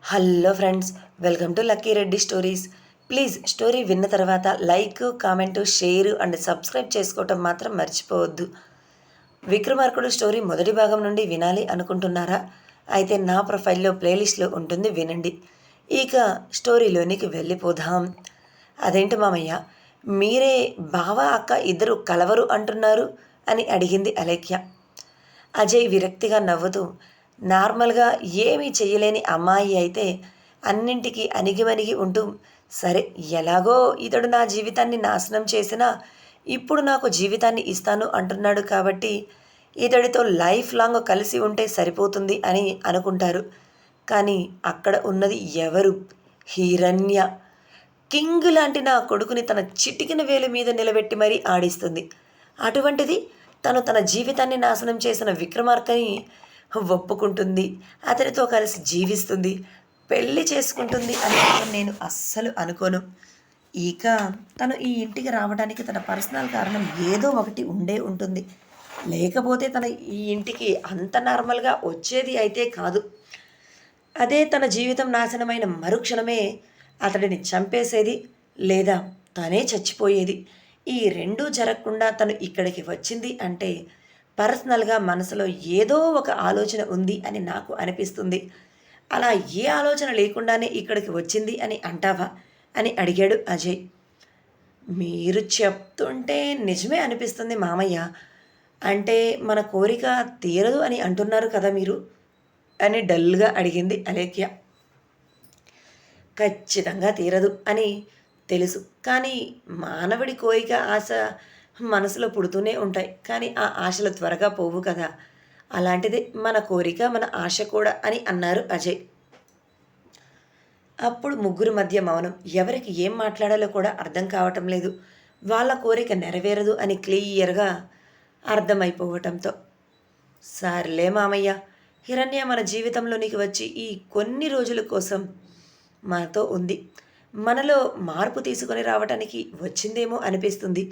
Hello friends, welcome to lucky Reddy stories. Please story విన్న తర్వాత like, comment, share and subscribe చేసుకోవటం మాత్రం మర్చిపోవద్దు. విక్రమార్కుడు స్టోరీ మొదటి భాగం నుండి వినాలి అనుకుంటున్నారా? అయితే నా ప్రొఫైల్లో ప్లేలిస్ట్లో ఉంటుంది, వినండి. ఇక స్టోరీలోనికి వెళ్ళిపోదాం. అదేంటి మామయ్య, మీరే బావ అక్క ఇద్దరు కలవరు అంటున్నారు అని అడిగింది అలేఖ్య. అజయ్ విరక్తిగా నవ్వుతూ, నార్మల్గా ఏమీ చెయ్యలేని అమ్మాయి అయితే అన్నింటికీ అణిగిమణిగి ఉంటూ, సరే ఎలాగో ఇతడు నా జీవితాన్ని నాశనం చేసినా ఇప్పుడు నాకు జీవితాన్ని ఇస్తాను అంటున్నాడు కాబట్టి ఇతడితో లైఫ్ లాంగ్ కలిసి ఉంటే సరిపోతుంది అని అనుకుంటారు. కానీ అక్కడ ఉన్నది ఎవరు? హిరణ్య. కింగ్ లాంటి నా కొడుకుని తన చిటికిన వేలు మీద నిలబెట్టి మరీ ఆడిస్తుంది. అటువంటిది తను తన జీవితాన్ని నాశనం చేసిన విక్రమార్కని ఒప్పుకుంటుంది, అతనితో కలిసి జీవిస్తుంది, పెళ్లి చేసుకుంటుంది అని నేను అస్సలు అనుకోను. ఇక తను ఈ ఇంటికి రావడానికి తన పర్సనల్ కారణం ఏదో ఒకటి ఉండే ఉంటుంది. లేకపోతే తన ఈ ఇంటికి అంత నార్మల్గా వచ్చేది అయితే కాదు. అదే తన జీవితం నాశనమైన మరుక్షణమే అతడిని చంపేసేది, లేదా తనే చచ్చిపోయేది. ఈ రెండూ జరగకుండా తను ఇక్కడికి వచ్చింది అంటే పర్సనల్గా మనసులో ఏదో ఒక ఆలోచన ఉంది అని నాకు అనిపిస్తుంది. అలా ఏ ఆలోచన లేకుండానే ఇక్కడికి వచ్చింది అని అంటావా అని అడిగాడు అజయ్. మీరు చెప్తుంటే నిజమే అనిపిస్తుంది మామయ్య. అంటే మన కోరిక తీరదు అని అంటున్నారు కదా మీరు అని డల్గా అడిగింది అలేఖ్య. ఖచ్చితంగా తీరదు అని తెలుసు, కానీ మానవుడి కోరిక ఆశ మనసులో పుడుతూనే ఉంటాయి, కానీ ఆ ఆశలు త్వరగా పోవు కదా. అలాంటిది మన కోరిక, మన ఆశ కూడా అని అన్నారు అజయ్. అప్పుడు ముగ్గురు మధ్య మౌనం. ఎవరికి ఏం మాట్లాడాలో కూడా అర్థం కావటం లేదు. వాళ్ళ కోరిక నెరవేరదు అని క్లియర్గా అర్థమైపోవటంతో, సర్లే మామయ్య, హిరణ్య మన జీవితంలోనికి వచ్చి ఈ కొన్ని రోజుల కోసం మనతో ఉంది. మనలో మార్పు తీసుకొని రావటానికి వచ్చిందేమో అనిపిస్తుంది.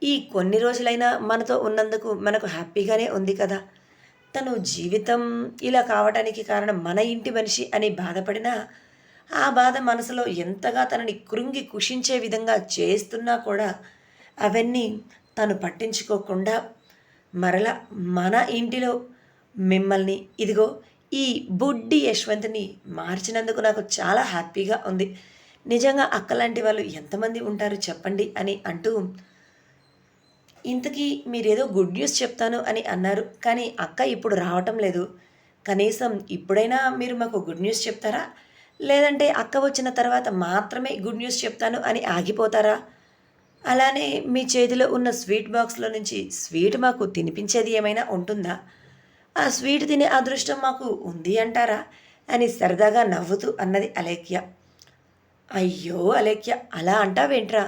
ఈ కొన్ని రోజులైనా మనతో ఉన్నందుకు మనకు హ్యాపీగానే ఉంది కదా. తను జీవితం ఇలా కావటానికి కారణం మన ఇంటి మనిషి అని బాధపడినా ఆ బాధ మనసులో ఎంతగా తనని కృంగి కుషించే విధంగా చేస్తున్నా కూడా అవన్నీ తను పట్టించుకోకుండా మరలా మన ఇంటిలో మిమ్మల్ని, ఇదిగో ఈ బుడ్డి యశ్వంత్ని మార్చినందుకు నాకు చాలా హ్యాపీగా ఉంది. నిజంగా అక్కలాంటి వాళ్ళు ఎంతమంది ఉంటారు చెప్పండి అని అంటూ, ఇంతకీ మీరేదో గుడ్ న్యూస్ చెప్తాను అని అన్నారు, కానీ అక్క ఇప్పుడు రావటం లేదు. కనీసం ఇప్పుడైనా మీరు మాకు గుడ్ న్యూస్ చెప్తారా? లేదంటే అక్క వచ్చిన తర్వాత మాత్రమే గుడ్ న్యూస్ చెప్తాను అని ఆగిపోతారా? అలానే మీ చేతిలో ఉన్న స్వీట్ బాక్స్లో నుంచి స్వీట్ మాకు తినిపించేది ఏమైనా ఉంటుందా? ఆ స్వీట్ తినే అదృష్టం మాకు ఉంది అంటారా అని సరదాగా నవ్వుతూ అన్నది అలేఖ్య. అయ్యో అలేఖ్య, అలా అంటావేంట్రా?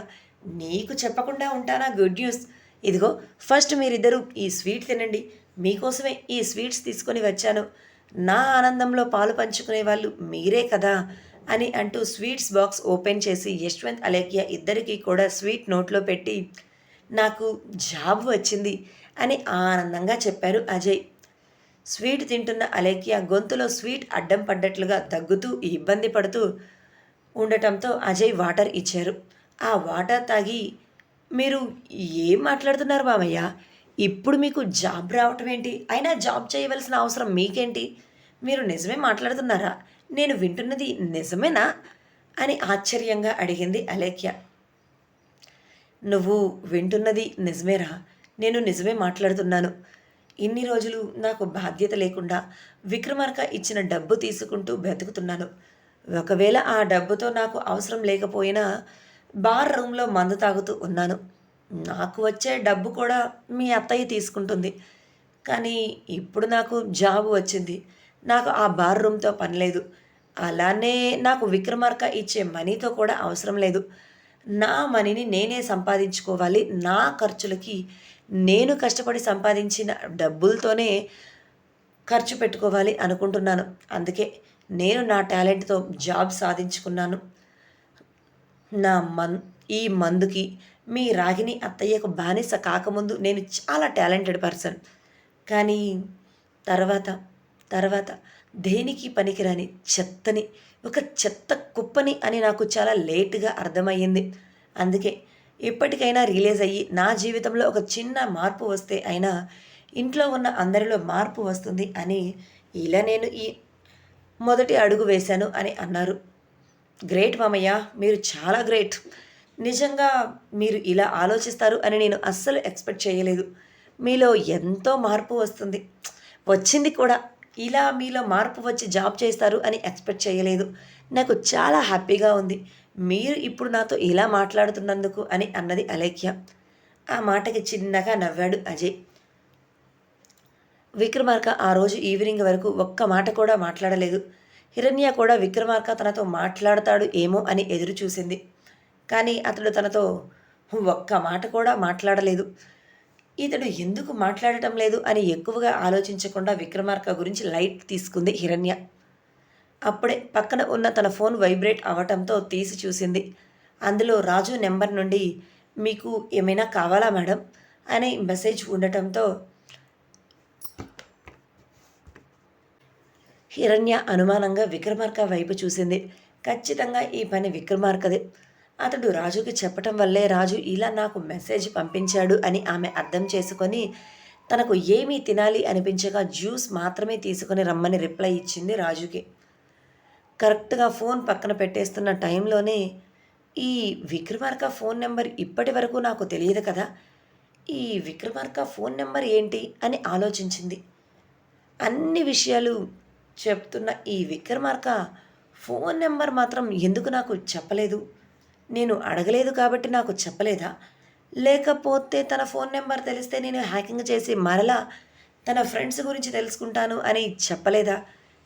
నీకు చెప్పకుండా ఉంటానా గుడ్ న్యూస్? ఇదిగో ఫస్ట్ మీరిద్దరూ ఈ స్వీట్ తినండి, మీకోసమే ఈ స్వీట్స్ తీసుకొని వచ్చాను. నా ఆనందంలో పాలు పంచుకునే వాళ్ళు మీరే కదా అని అంటూ స్వీట్స్ బాక్స్ ఓపెన్ చేసి యశ్వంత్, అలేఖ్య ఇద్దరికీ కూడా స్వీట్ నోట్లో పెట్టి, నాకు జాబ్ వచ్చింది అని ఆనందంగా చెప్పారు అజయ్. స్వీట్ తింటున్న అలేఖ్య గొంతులో స్వీట్ అడ్డం పడ్డట్లుగా దగ్గుతూ ఇబ్బంది పడుతూ ఉండటంతో అజయ్ వాటర్ ఇచ్చారు. ఆ వాటర్ తాగి, మీరు ఏం మాట్లాడుతున్నారు మామయ్య? ఇప్పుడు మీకు జాబ్ రావటం ఏంటి? అయినా జాబ్ చేయవలసిన అవసరం మీకేంటి? మీరు నిజమే మాట్లాడుతున్నారా? నేను వింటున్నది నిజమేనా అని ఆశ్చర్యంగా అడిగింది అలేఖ్య. నువ్వు వింటున్నది నిజమేరా, నేను నిజమే మాట్లాడుతున్నాను. ఇన్ని రోజులు నాకు బాధ్యత లేకుండా విక్రమార్క ఇచ్చిన డబ్బు తీసుకుంటూ బ్రతుకుతున్నాను. ఒకవేళ ఆ డబ్బుతో నాకు అవసరం లేకపోయినా బార్ రూమ్లో మందు తాగుతూ ఉన్నాను. నాకు వచ్చే డబ్బు కూడా మీ అత్తయ్య తీసుకుంటుంది. కానీ ఇప్పుడు నాకు జాబ్ వచ్చింది, నాకు ఆ బార్ రూమ్తో పని లేదు. అలానే నాకు విక్రమార్క ఇచ్చే మనీతో కూడా అవసరం లేదు. నా మనీని నేనే సంపాదించుకోవాలి. నా ఖర్చులకి నేను కష్టపడి సంపాదించిన డబ్బులతోనే ఖర్చు పెట్టుకోవాలి అనుకుంటున్నాను. అందుకే నేను నా టాలెంట్తో జాబ్ సాధించుకున్నాను. నా ఈ మందుకి మీ రాగిని అత్తయ్యకు బానిస కాకముందు నేను చాలా టాలెంటెడ్ పర్సన్. కానీ తర్వాత తర్వాత దేనికి పనికిరాని చెత్తని, ఒక చెత్త కుప్పని అని నాకు చాలా లేట్‌గా అర్థమయ్యింది. అందుకే ఇప్పటికైనా రియలైజ్ అయ్యి నా జీవితంలో ఒక చిన్న మార్పు వస్తే అయినా ఇంట్లో ఉన్న అందరిలో మార్పు వస్తుంది అని ఇలా నేను ఈ మొదటి అడుగు వేశాను అని అన్నారు. గ్రేట్ మామయ్య! మీరు చాలా గ్రేట్. నిజంగా మీరు ఇలా ఆలోచిస్తారు అని నేను అస్సలు ఎక్స్‌పెక్ట్ చేయలేదు. మీలో ఎంతో మార్పు వస్తుంది. వచ్చింది కూడా. ఇలా మీలో మార్పు వచ్చి జాబ్ చేస్తారు అని ఎక్స్‌పెక్ట్ చేయలేదు. నాకు చాలా హ్యాపీగా ఉంది. మీరు ఇప్పుడు నాతో ఇలా మాట్లాడుతున్నందుకు అని అన్నది అలేఖ్య. ఆ మాటకి చిన్నగా నవ్వాడు అజయ్. విక్రమార్క ఆ రోజు ఈవినింగ్ వరకు ఒక్క మాట కూడా మాట్లాడలేదు. హిరణ్య కూడా విక్రమార్క తనతో మాట్లాడతాడు ఏమో అని ఎదురు చూసింది. కానీ అతడు తనతో ఒక్క మాట కూడా మాట్లాడలేదు. ఇతడు ఎందుకు మాట్లాడటం లేదు అని ఎక్కువగా ఆలోచించకుండా విక్రమార్క గురించి లైట్ తీసుకుంది హిరణ్య. అప్పుడే పక్కన ఉన్న తన ఫోన్ వైబ్రేట్ అవ్వటంతో తీసి చూసింది. అందులో రాజు నెంబర్ నుండి మీకు ఏమైనా కావాలా మేడం అనే మెసేజ్ ఉండటంతో హిరణ్య అనుమానంగా విక్రమార్క వైపు చూసింది. ఖచ్చితంగా ఈ పని విక్రమార్కదే. అతడు రాజుకి చెప్పటం వల్లే రాజు ఇలా నాకు మెసేజ్ పంపించాడు అని ఆమె అర్థం చేసుకొని తనకు ఏమీ తినాలి అనిపించగా జ్యూస్ మాత్రమే తీసుకొని రమ్మని రిప్లై ఇచ్చింది రాజుకి. కరెక్ట్‌గా ఫోన్ పక్కన పెట్టేస్తున్న టైంలోనే ఈ విక్రమార్క ఫోన్ నెంబర్ ఇప్పటి వరకు నాకు తెలియదు కదా! ఈ విక్రమార్క ఫోన్ నెంబర్ ఏంటి అని ఆలోచించింది. అన్ని విషయాలు చెప్తున్న ఈ విక్రమార్క ఫోన్ నెంబర్ మాత్రం ఎందుకు నాకు చెప్పలేదు? నేను అడగలేదు కాబట్టి నాకు చెప్పలేదా? లేకపోతే తన ఫోన్ నెంబర్ తెలిస్తే నేను హ్యాకింగ్ చేసి మరలా తన ఫ్రెండ్స్ గురించి తెలుసుకుంటాను అని చెప్పలేదా?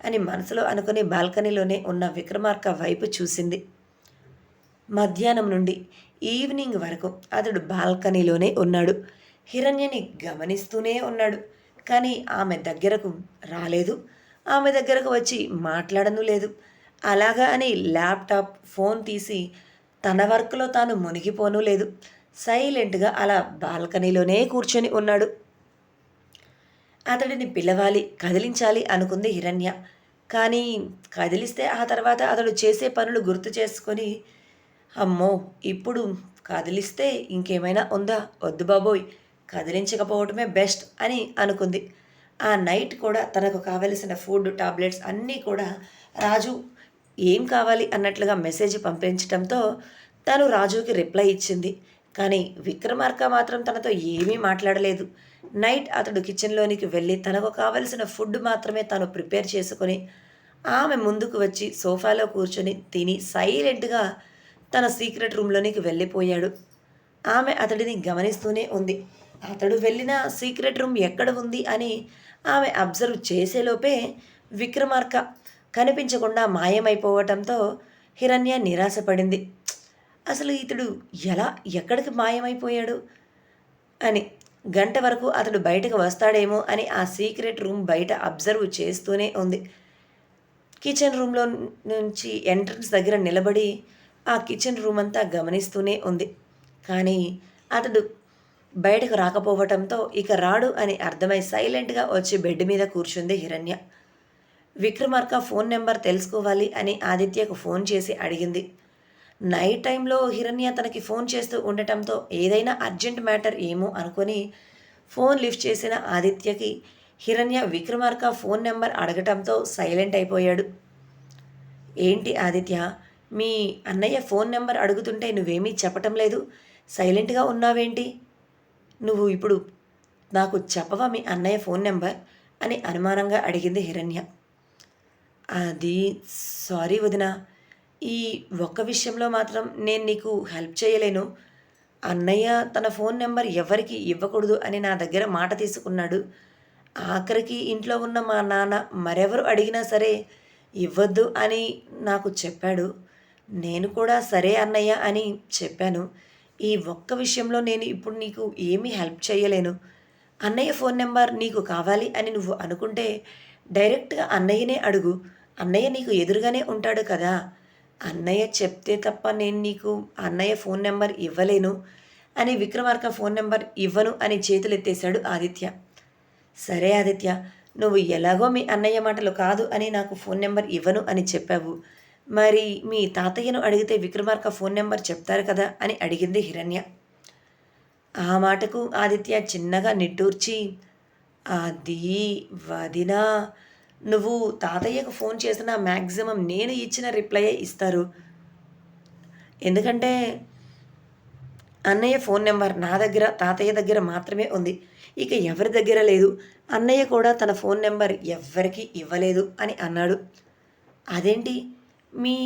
అని మనసులో అనుకుని బాల్కనీలోనే ఉన్న విక్రమార్క వైపు చూసింది. మధ్యాహ్నం నుండి ఈవినింగ్ వరకు అతడు బాల్కనీలోనే ఉన్నాడు. హిరణ్యని గమనిస్తూనే ఉన్నాడు. కానీ ఆమె దగ్గరకు రాలేదు. ఆమె దగ్గరకు వచ్చి మాట్లాడను లేదు. అలాగా అని ల్యాప్టాప్, ఫోన్ తీసి తన వర్క్లో తాను మునిగిపోనూ లేదు. సైలెంట్‌గా అలా బాల్కనీలోనే కూర్చొని ఉన్నాడు. అతడిని పిలవాలి, కదిలించాలి అనుకుంది హిరణ్య. కానీ కదిలిస్తే ఆ తర్వాత అతడు చేసే పనులు గుర్తు చేసుకొని, అమ్మో! ఇప్పుడు కదిలిస్తే ఇంకేమైనా ఉందా? వద్దు బాబోయ్! కదిలించకపోవటమే బెస్ట్ అని అనుకుంది. ఆ నైట్ కూడా తనకు కావలసిన ఫుడ్, టాబ్లెట్స్ అన్నీ కూడా రాజు ఏం కావాలి అన్నట్లుగా మెసేజ్ పంపించటంతో తను రాజుకి రిప్లై ఇచ్చింది. కానీ విక్రమార్క మాత్రం తనతో ఏమీ మాట్లాడలేదు. నైట్ అతడు కిచెన్లోనికి వెళ్ళి తనకు కావలసిన ఫుడ్ మాత్రమే తాను ప్రిపేర్ చేసుకొని ఆమె ముందుకు వచ్చి సోఫాలో కూర్చొని తిని సైలెంట్‌గా తన సీక్రెట్ రూమ్‌లోనికి వెళ్ళిపోయాడు. ఆమె అతడిని గమనిస్తూనే ఉంది. అతడు వెళ్ళిన సీక్రెట్ రూమ్ ఎక్కడ ఉంది అని ఆమె అబ్జర్వ్ చేసేలోపే విక్రమార్క కనిపించకుండా మాయమైపోవటంతో హిరణ్య నిరాశపడింది. అసలు ఇతడు ఎలా ఎక్కడికి మాయమైపోయాడు అని. గంట వరకు అతడు బయటకు వస్తాడేమో అని ఆ సీక్రెట్ రూమ్ బయట అబ్జర్వ్ చేస్తూనే ఉంది. కిచెన్ రూమ్‌లో నుంచి ఎంట్రన్స్ దగ్గర నిలబడి ఆ కిచెన్ రూమ్ అంతా గమనిస్తూనే ఉంది. కానీ అతడు బయటకు రాకపోవటంతో ఇక రాడు అని అర్థమై సైలెంట్‌గా వచ్చి బెడ్ మీద కూర్చుంది హిరణ్య. విక్రమార్క ఫోన్ నెంబర్ తెలుసుకోవాలి అని ఆదిత్యకు ఫోన్ చేసి అడిగింది. నైట్ టైంలో హిరణ్య తనకి ఫోన్ చేస్తూ ఉండటంతో ఏదైనా అర్జెంట్ మ్యాటర్ ఏమో అనుకొని ఫోన్ లిఫ్ట్ చేసిన ఆదిత్యకి హిరణ్య విక్రమార్క ఫోన్ నెంబర్ అడగటంతో సైలెంట్ అయిపోయాడు. ఏంటి ఆదిత్య, మీ అన్నయ్య ఫోన్ నెంబర్ అడుగుతుంటే నువ్వేమీ చెప్పటం లేదు, సైలెంట్గా ఉన్నావేంటి? నువ్వు ఇప్పుడు నాకు చెప్పవా మీ అన్నయ్య ఫోన్ నెంబర్ అని అనుమానంగా అడిగింది హిరణ్య. అది సారీ వదినా, ఈ ఒక్క విషయంలో మాత్రం నేను నీకు హెల్ప్ చేయలేను. అన్నయ్య తన ఫోన్ నెంబర్ ఎవరికి ఇవ్వకూడదు అని నా దగ్గర మాట తీసుకున్నాడు. ఆఖరికి ఇంట్లో ఉన్న మా నాన్న మరెవరు అడిగినా సరే ఇవ్వద్దు అని నాకు చెప్పాడు. నేను కూడా సరే అన్నయ్య అని చెప్పాను. ఈ ఒక్క విషయంలో నేను ఇప్పుడు నీకు ఏమీ హెల్ప్ చేయలేను. అన్నయ్య ఫోన్ నెంబర్ నీకు కావాలి అని నువ్వు అనుకుంటే డైరెక్ట్‌గా అన్నయ్యనే అడుగు. అన్నయ్య నీకు ఎదురుగానే ఉంటాడు కదా! అన్నయ్య చెప్తే తప్ప నేను నీకు అన్నయ్య ఫోన్ నెంబర్ ఇవ్వలేను అని విక్రమార్క ఫోన్ నెంబర్ ఇవ్వను అని చేతులెత్తేశాడు ఆదిత్య. సరే ఆదిత్య, నువ్వు ఎలాగో మీ అన్నయ్య మాటలు కాదు అని నాకు ఫోన్ నెంబర్ ఇవ్వను అని చెప్పావు. మరి మీ తాతయ్యను అడిగితే విక్రమార్క ఫోన్ నెంబర్ చెప్తారు కదా అని అడిగింది హిరణ్య. ఆ మాటకు ఆదిత్య చిన్నగా నిట్టూర్చి, అది వదినా, నువ్వు తాతయ్యకు ఫోన్ చేసినా మ్యాక్సిమం నేను ఇచ్చిన రిప్లయే ఇస్తారు. ఎందుకంటే అన్నయ్య ఫోన్ నెంబర్ నా దగ్గర, తాతయ్య దగ్గర మాత్రమే ఉంది. ఇక ఎవరి దగ్గర లేదు. అన్నయ్య కూడా తన ఫోన్ నెంబర్ ఎవ్వరికీ ఇవ్వలేదు అని అన్నాడు. అదేంటి, మీ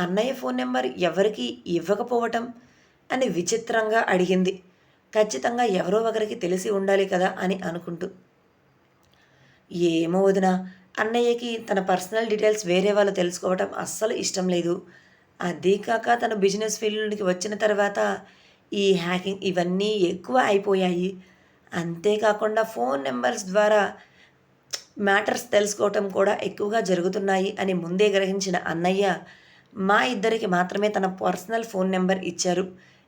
అన్నయ్య ఫోన్ నెంబర్ ఎవరికీ ఇవ్వకపోవటం అని విచిత్రంగా అడిగింది. ఖచ్చితంగా ఎవరో ఒకరికి తెలిసి ఉండాలి కదా అని అనుకుంటూ. ఏమో వదినా, అన్నయ్యకి తన పర్సనల్ డీటెయిల్స్ వేరే వాళ్ళు తెలుసుకోవటం అస్సలు ఇష్టం లేదు. అదీ కాక తను బిజినెస్ ఫీల్డ్‌లోకి వచ్చిన తర్వాత ఈ హ్యాకింగ్ ఇవన్నీ ఎక్కువ అయిపోయాయి. అంతేకాకుండా ఫోన్ నెంబర్స్ ద్వారా మ్యాటర్స్ తెలుసుకోవటం కూడా ఎక్కువగా జరుగుతున్నాయి అని ముందే గ్రహించిన అన్నయ్య మా ఇద్దరికి మాత్రమే తన పర్సనల్ ఫోన్ నెంబర్ ఇచ్చారు.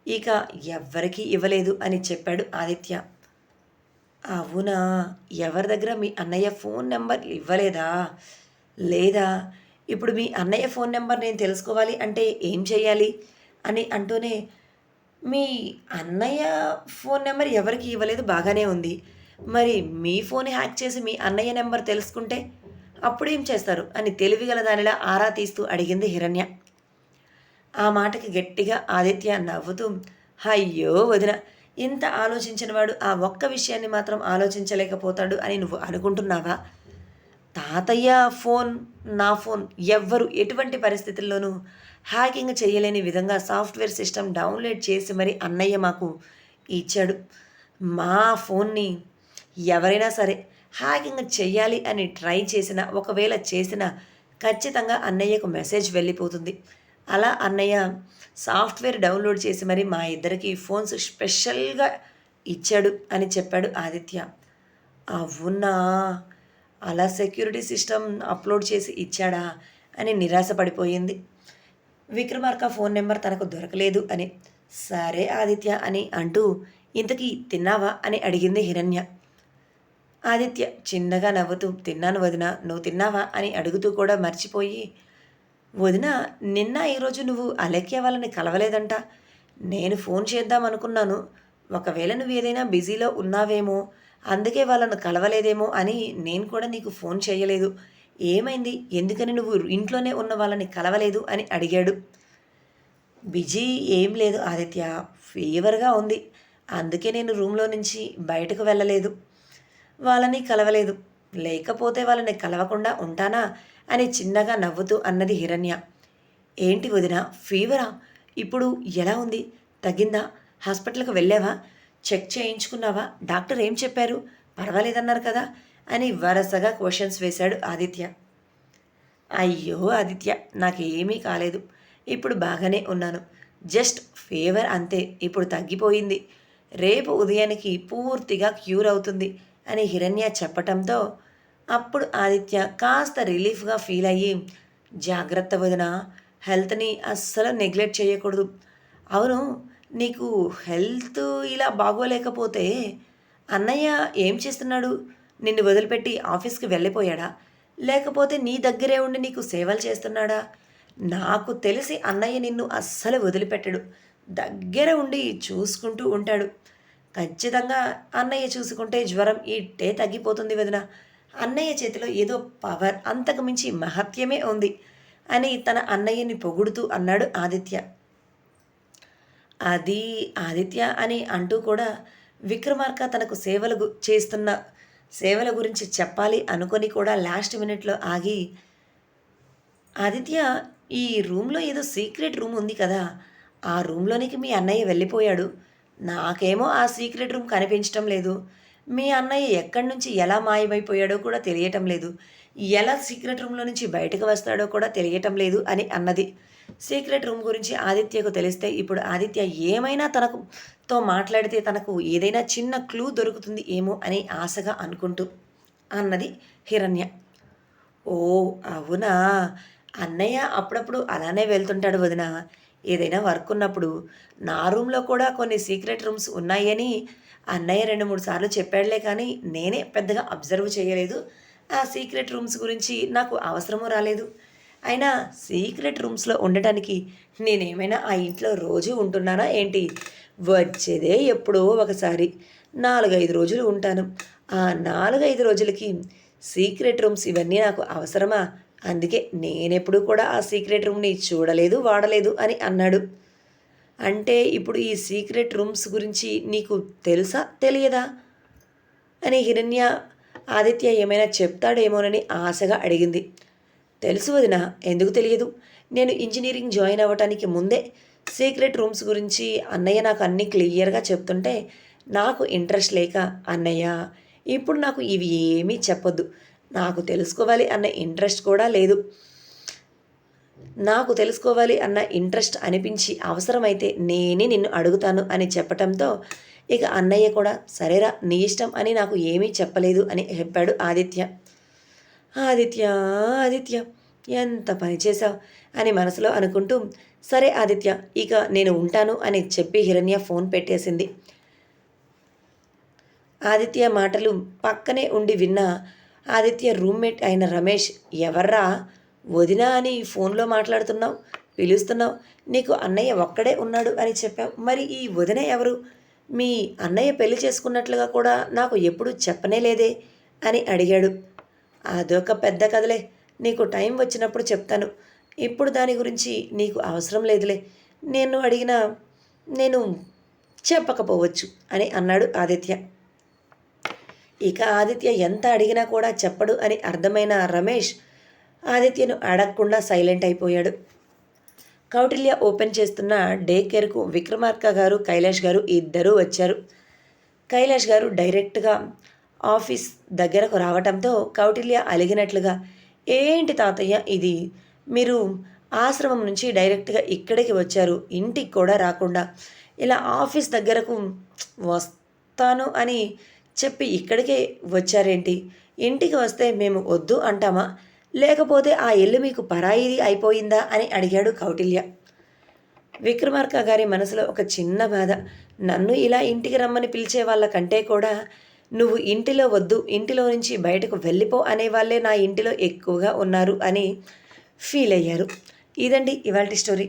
ఇక ఎవ్వరికీ ఇవ్వలేదు అని చెప్పాడు ఆదిత్య. అవునా! ఎవరి దగ్గర మీ అన్నయ్య ఫోన్ నెంబర్ ఇవ్వలేదా? లేదా? ఇప్పుడు మీ అన్నయ్య ఫోన్ నెంబర్ నేను తెలుసుకోవాలి అంటే ఏం చేయాలి? అని అంటూనే, మీ అన్నయ్య ఫోన్ నెంబర్ ఎవరికీ ఇవ్వలేదు బాగానే ఉంది. మరి మీ ఫోన్ హ్యాక్ చేసి మీ అన్నయ్య నెంబర్ తెలుసుకుంటే అప్పుడేం చేస్తారు? అని తెలివిగల దానిలా ఆరా తీస్తూ అడిగింది హిరణ్య. ఆ మాటకి గట్టిగా ఆదిత్య నవ్వుతూ, అయ్యో వదిన, ఇంత ఆలోచించినవాడు ఆ ఒక్క విషయాన్ని మాత్రం ఆలోచించలేకపోతాడు అని నువ్వు అనుకుంటున్నావా? తాతయ్య ఫోన్, నా ఫోన్ ఎవ్వరు ఎటువంటి పరిస్థితుల్లోనూ హ్యాకింగ్ చేయలేని విధంగా సాఫ్ట్‌వేర్ సిస్టమ్ డౌన్‌లోడ్ చేసి మరి అన్నయ్య మాకు ఇచ్చాడు. మా ఫోన్‌ని ఎవరైనా సరే హ్యాకింగ్ చెయ్యాలి అని ట్రై చేసినా, ఒకవేళ చేసినా ఖచ్చితంగా అన్నయ్యకు మెసేజ్ వెళ్ళిపోతుంది. అలా అన్నయ్య సాఫ్ట్‌వేర్ డౌన్‌లోడ్ చేసి మరి మా ఇద్దరికి ఫోన్స్ స్పెషల్‌గా ఇచ్చాడు అని చెప్పాడు ఆదిత్య. అవునా! అలా సెక్యూరిటీ సిస్టమ్ అప్లోడ్ చేసి ఇచ్చాడా అని నిరాశపడిపోయింది. విక్రమార్క ఫోన్ నెంబర్ తనకు దొరకలేదు అని. సరే ఆదిత్య అని అంటూ, ఇంతకీ తిన్నావా అని అడిగింది హిరణ్య. ఆదిత్య చిన్నగా నవ్వుతూ, తిన్నాను వదినా, నువ్వు తిన్నావా అని అడుగుతూ కూడా మర్చిపోయి, వదినా, నిన్న ఈరోజు నువ్వు అలేఖ్య వాళ్ళని కలవలేదంట. నేను ఫోన్ చేద్దాం అనుకున్నాను. ఒకవేళ నువ్వు ఏదైనా బిజీలో ఉన్నావేమో, అందుకే వాళ్ళను కలవలేదేమో అని నేను కూడా నీకు ఫోన్ చేయలేదు. ఏమైంది? ఎందుకని నువ్వు ఇంట్లోనే ఉన్న వాళ్ళని కలవలేదు అని అడిగాడు. బిజీ ఏం లేదు ఆదిత్య, ఫీవర్‌గా ఉంది. అందుకే నేను రూమ్‌లో నుంచి బయటకు వెళ్ళలేదు. వాళ్ళని కలవలేదు. లేకపోతే వాళ్ళని కలవకుండా ఉంటానా అని చిన్నగా నవ్వుతూ అన్నది హిరణ్య. ఏంటి వదినా, ఫీవరా? ఇప్పుడు ఎలా ఉంది? తగ్గిందా? హాస్పిటల్‌కి వెళ్ళావా? చెక్ చేయించుకున్నావా? డాక్టర్ ఏం చెప్పారు? పర్వాలేదన్నారు కదా అని వరసగా క్వెషన్స్ వేశాడు ఆదిత్య. అయ్యో ఆదిత్య, నాకేమీ కాలేదు. ఇప్పుడు బాగానే ఉన్నాను. జస్ట్ ఫీవర్ అంతే. ఇప్పుడు తగ్గిపోయింది. రేపు ఉదయానికి పూర్తిగా క్యూర్ అవుతుంది అని హిరణ్య చెప్పటంతో అప్పుడు ఆదిత్య కాస్త రిలీఫ్‌గా ఫీల్ అయ్యి, జాగ్రత్త వదినా, హెల్త్‌ని అస్సలు నెగ్లెక్ట్ చేయకూడదు. అవును, నీకు హెల్త్ ఇలా బాగోలేకపోతే అన్నయ్య ఏం చేస్తున్నాడు? నిన్ను వదిలిపెట్టి ఆఫీస్‌కి వెళ్ళిపోయాడా? లేకపోతే నీ దగ్గరే ఉండి నీకు సేవలు చేస్తున్నాడా? నాకు తెలిసి అన్నయ్య నిన్ను అస్సలు వదిలిపెట్టడు. దగ్గర ఉండి చూసుకుంటూ ఉంటాడు. ఖచ్చితంగా అన్నయ్య చూసుకుంటే జ్వరం ఇట్టే తగ్గిపోతుంది వదిన. అన్నయ్య చేతిలో ఏదో పవర్, అంతకు మించి మహత్యమే ఉంది అని తన అన్నయ్యని పొగుడుతూ అన్నాడు ఆదిత్య. అది ఆదిత్య అని అంటూ కూడా విక్రమార్క తనకు చేస్తున్న సేవల గురించి చెప్పాలి అనుకొని కూడా లాస్ట్ మినిట్‌లో ఆగి, ఆదిత్య, ఈ రూమ్‌లో ఏదో సీక్రెట్ రూమ్ ఉంది కదా! ఆ రూమ్‌లోనికి మీ అన్నయ్య వెళ్ళిపోయాడు. నాకేమో ఆ సీక్రెట్ రూమ్ కనిపించటం లేదు. మీ అన్నయ్య ఎక్కడి నుంచి ఎలా మాయమైపోయాడో కూడా తెలియటం లేదు. ఎలా సీక్రెట్ రూమ్‌లో నుంచి బయటకు వస్తాడో కూడా తెలియటం లేదు అని అన్నది. సీక్రెట్ రూమ్ గురించి ఆదిత్యకు తెలిస్తే ఇప్పుడు ఆదిత్య ఏమైనా తో మాట్లాడితే తనకు ఏదైనా చిన్న క్లూ దొరుకుతుంది ఏమో అని ఆశగా అనుకుంటూ అన్నది హిరణ్య. ఓహ్! అవునా! అన్నయ్య అప్పుడప్పుడు అలానే వెళ్తుంటాడు వదిన. ఏదైనా వర్క్ ఉన్నప్పుడు. నా రూమ్‌లో కూడా కొన్ని సీక్రెట్ రూమ్స్ ఉన్నాయని అన్నయ్య 2, 3 సార్లు చెప్పాడులే కానీ నేనే పెద్దగా అబ్జర్వ్ చేయలేదు. ఆ సీక్రెట్ రూమ్స్ గురించి నాకు అవసరము రాలేదు. అయినా సీక్రెట్ రూమ్స్‌లో ఉండటానికి నేనేమైనా ఆ ఇంట్లో రోజూ ఉంటున్నానా ఏంటి? వచ్చేదే ఎప్పుడో ఒకసారి. 4, 5 రోజులు ఉంటాను. ఆ 4, 5 రోజులకి సీక్రెట్ రూమ్స్ ఇవన్నీ నాకు అవసరమా? అందుకే నేనెప్పుడూ కూడా ఆ సీక్రెట్ రూమ్‌ని చూడలేదు, వాడలేదు అని అన్నాడు. అంటే ఇప్పుడు ఈ సీక్రెట్ రూమ్స్ గురించి నీకు తెలుసా? తెలియదా? అని హిరణ్య ఆదిత్య ఏమైనా చెప్తాడేమోనని ఆశగా అడిగింది. తెలుసు వదినా, ఎందుకు తెలియదు? నేను ఇంజినీరింగ్ జాయిన్ అవ్వటానికి ముందే సీక్రెట్ రూమ్స్ గురించి అన్నయ్య నాకు అన్నీ క్లియర్‌గా చెప్తుంటే నాకు ఇంట్రెస్ట్ లేక, అన్నయ్య ఇప్పుడు నాకు ఇవి ఏమీ చెప్పొద్దు. నాకు తెలుసుకోవాలి అన్న ఇంట్రెస్ట్ కూడా లేదు. నాకు తెలుసుకోవాలి అన్న ఇంట్రెస్ట్ అనిపించి అవసరమైతే నేనే నిన్ను అడుగుతాను అని చెప్పటంతో ఇక అన్నయ్య కూడా సరేరా నీ ఇష్టం అని నాకు ఏమీ చెప్పలేదు అని చెప్పాడు ఆదిత్య. ఆదిత్య, ఆదిత్య ఎంత పని చేశావు అని మనసులో అనుకుంటూ సరే ఆదిత్య ఇక నేను ఉంటాను అని చెప్పి హిరణ్య ఫోన్ పెట్టేసింది. ఆదిత్య మాటలు పక్కనే ఉండి విన్న ఆదిత్య రూమ్మేట్ అయిన రమేష్, ఎవర్రా వదినా అని ఫోన్లో మాట్లాడుతున్నావు, పిలుస్తున్నావు, నీకు అన్నయ్య ఒక్కడే ఉన్నాడు అని చెప్పావు, మరి ఈ వదిన ఎవరు? మీ అన్నయ్య పెళ్లి చేసుకున్నట్లుగా కూడా నాకు ఎప్పుడూ చెప్పనే లేదే అని అడిగాడు. అదొక పెద్ద కథలే, నీకు టైం వచ్చినప్పుడు చెప్తాను, ఇప్పుడు దాని గురించి నీకు అవసరం లేదులే, నేను చెప్పకపోవచ్చు అని అన్నాడు ఆదిత్య. ఇక ఆదిత్య ఎంత అడిగినా కూడా చెప్పడు అని అర్థమైన రమేష్ ఆదిత్యను అడగకుండా సైలెంట్ అయిపోయాడు. కౌటిల్య ఓపెన్ చేస్తున్న డే కేర్కు విక్రమార్క గారు, కైలాష్ గారు ఇద్దరూ వచ్చారు. కైలాష్ గారు డైరెక్ట్గా ఆఫీస్ దగ్గరకు రావటంతో కౌటిల్య అలిగినట్లుగా, ఏంటి తాతయ్య ఇది, మీరు ఆశ్రమం నుంచి డైరెక్ట్గా ఇక్కడికి వచ్చారు, ఇంటికి కూడా రాకుండా ఇలా ఆఫీస్ దగ్గరకు వస్తాను అని చెప్పి ఇక్కడికే వచ్చారేంటి? ఇంటికి వస్తే మేము వద్దు అంటామా, లేకపోతే ఆ ఇల్లు మీకు పరాయిది అయిపోయిందా అని అడిగాడు కౌటిల్య. విక్రమార్క గారి మనసులో ఒక చిన్న బాధ, నన్ను ఇలా ఇంటికి రమ్మని పిలిచే వాళ్ళ కంటే కూడా నువ్వు ఇంటిలో వద్దు, ఇంటిలో నుంచి బయటకు వెళ్ళిపో అనేవాళ్ళే నా ఇంటిలో ఎక్కువగా ఉన్నారు అని ఫీల్ అయ్యారు. ఇదండి ఇవాల్టి స్టోరీ.